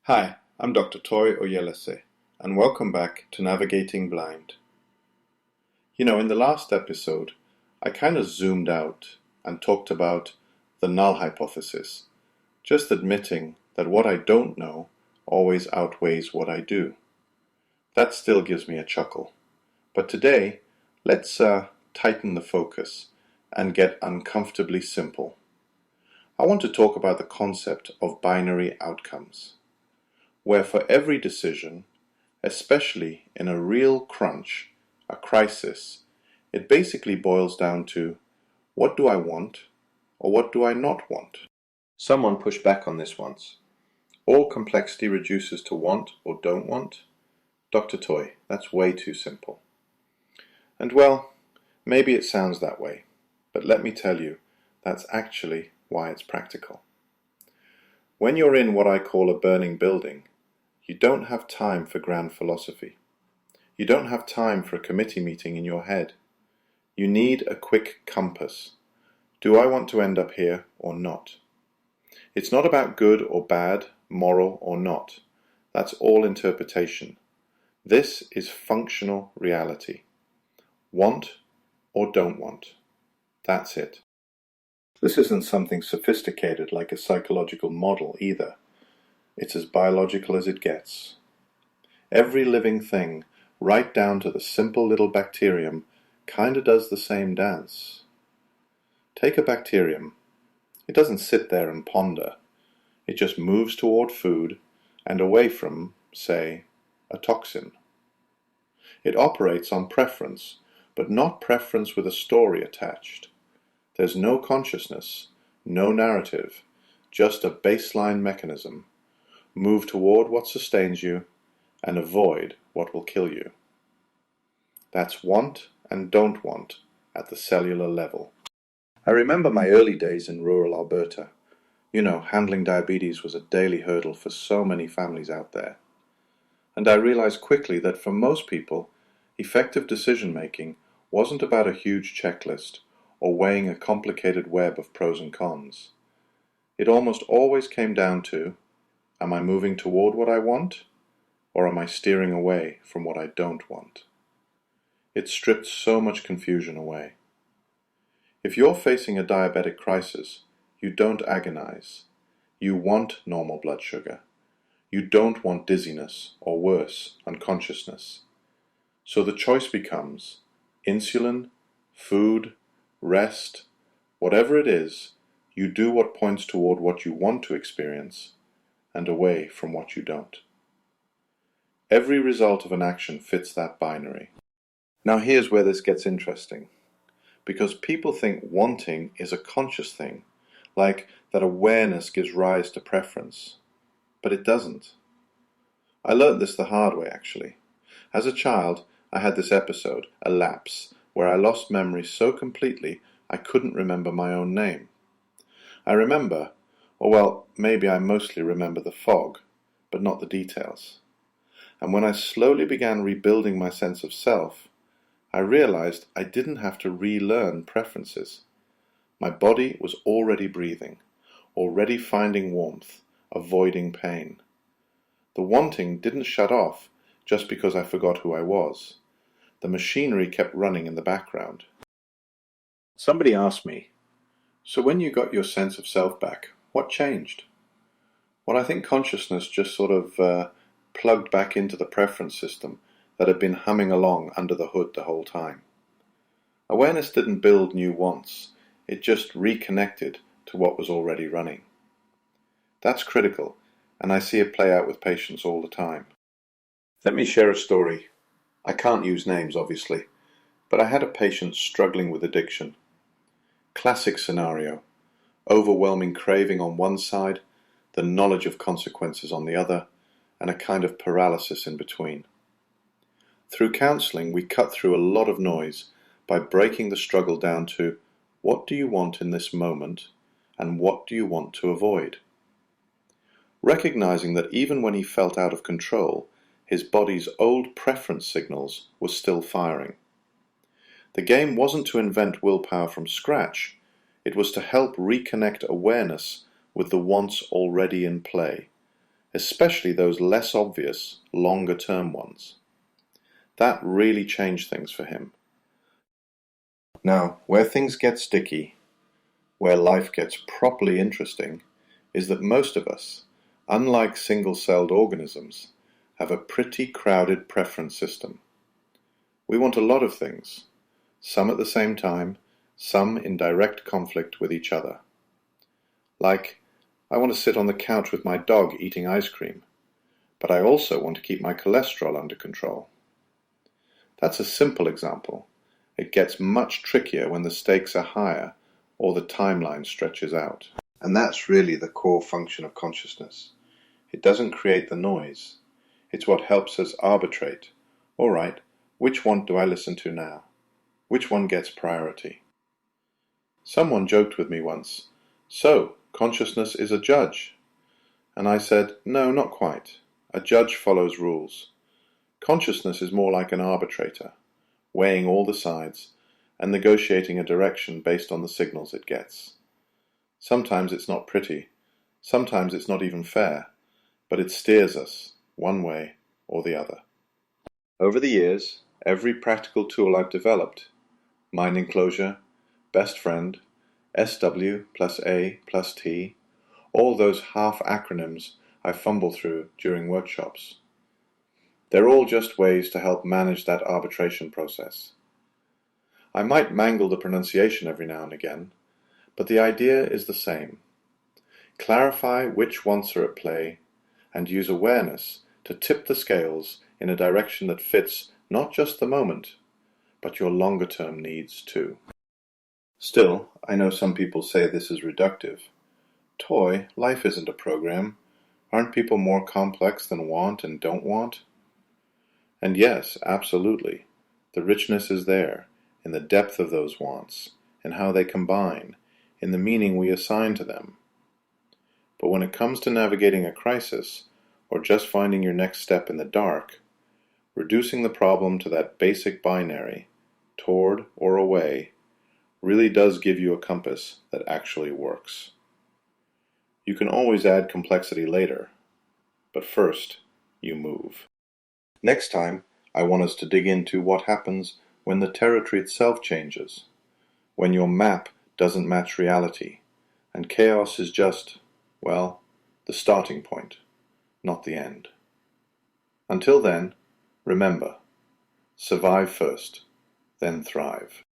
Hi, I'm Dr. Toye Oyelese, and welcome back to Navigating Blind. In the last episode, I kind of zoomed out and talked about the null hypothesis, just admitting that what I don't know always outweighs what I do. That still gives me a chuckle. But today, let's tighten the focus and get uncomfortably simple. I want to talk about the concept of binary outcomes, where for every decision, especially in a real crunch, a crisis, it basically boils down to what do I want or what do I not want? Someone pushed back on this once. All complexity reduces to want or don't want? Dr. Toye, that's way too simple. And well, maybe it sounds that way, but let me tell you, that's actually why it's practical. When you're in what I call a burning building, you don't have time for grand philosophy. You don't have time for a committee meeting in your head. You need a quick compass. Do I want to end up here or not? It's not about good or bad, moral or not. That's all interpretation. This is functional reality. Want or don't want. That's it. This isn't something sophisticated like a psychological model either. It's as biological as it gets. Every living thing, right down to the simple little bacterium, kinda does the same dance. Take a bacterium. It doesn't sit there and ponder. It just moves toward food and away from, say, a toxin. It operates on preference, but not preference with a story attached. There's no consciousness, no narrative, just a baseline mechanism. Move toward what sustains you and avoid what will kill you. That's want and don't want at the cellular level. I remember my early days in rural Alberta. Handling diabetes was a daily hurdle for so many families out there. And I realized quickly that for most people, effective decision-making wasn't about a huge checklist or weighing a complicated web of pros and cons. It almost always came down to, am I moving toward what I want, or am I steering away from what I don't want? It stripped so much confusion away. If you're facing a diabetic crisis, you don't agonize. You want normal blood sugar. You don't want dizziness, or worse, unconsciousness. So the choice becomes insulin, food, rest, whatever it is, you do what points toward what you want to experience, and away from what you don't. Every result of an action fits that binary. Now here's where this gets interesting, because people think wanting is a conscious thing, like that awareness gives rise to preference, but it doesn't. I learned this the hard way actually. As a child, I had this episode, a lapse, where I lost memory so completely I couldn't remember my own name. I remember, or well, maybe I mostly remember the fog, but not the details. And when I slowly began rebuilding my sense of self, I realized I didn't have to relearn preferences. My body was already breathing, already finding warmth, avoiding pain. The wanting didn't shut off just because I forgot who I was. The machinery kept running in the background. Somebody asked me, so when you got your sense of self back, what changed? Well, I think consciousness just sort of plugged back into the preference system that had been humming along under the hood the whole time. Awareness didn't build new wants, it just reconnected to what was already running. That's critical, and I see it play out with patients all the time. Let me share a story. I can't use names, obviously, but I had a patient struggling with addiction. Classic scenario. Overwhelming craving on one side, the knowledge of consequences on the other, and a kind of paralysis in between. Through counseling, we cut through a lot of noise by breaking the struggle down to what do you want in this moment and what do you want to avoid? Recognizing that even when he felt out of control, his body's old preference signals were still firing. The game wasn't to invent willpower from scratch, it was to help reconnect awareness with the wants already in play, especially those less obvious, longer-term ones. That really changed things for him. Now, where things get sticky, where life gets properly interesting, is that most of us, unlike single-celled organisms, have a pretty crowded preference system. We want a lot of things, some at the same time, some in direct conflict with each other. Like, I want to sit on the couch with my dog eating ice cream, but I also want to keep my cholesterol under control. That's a simple example. It gets much trickier when the stakes are higher or the timeline stretches out. And that's really the core function of consciousness. It doesn't create the noise. It's what helps us arbitrate. All right, which one do I listen to now? Which one gets priority? Someone joked with me once, "So, consciousness is a judge?" And I said, no, not quite. A judge follows rules. Consciousness is more like an arbitrator, weighing all the sides and negotiating a direction based on the signals it gets. Sometimes it's not pretty, sometimes it's not even fair, but it steers us one way or the other. Over the years, every practical tool I've developed, mind enclosure, best friend, SW plus A plus T, all those half acronyms I fumble through during workshops. They're all just ways to help manage that arbitration process. I might mangle the pronunciation every now and again, but the idea is the same. Clarify which wants are at play, and use awareness to tip the scales in a direction that fits not just the moment, but your longer-term needs too. Still, I know some people say this is reductive. Toy, life isn't a program. Aren't people more complex than want and don't want? And yes, absolutely. The richness is there, in the depth of those wants, and how they combine, in the meaning we assign to them. But when it comes to navigating a crisis, or just finding your next step in the dark, reducing the problem to that basic binary, toward or away, really does give you a compass that actually works. You can always add complexity later, but first, you move. Next time, I want us to dig into what happens when the territory itself changes, when your map doesn't match reality, and chaos is just, well, the starting point, not the end. Until then, remember, survive first, then thrive.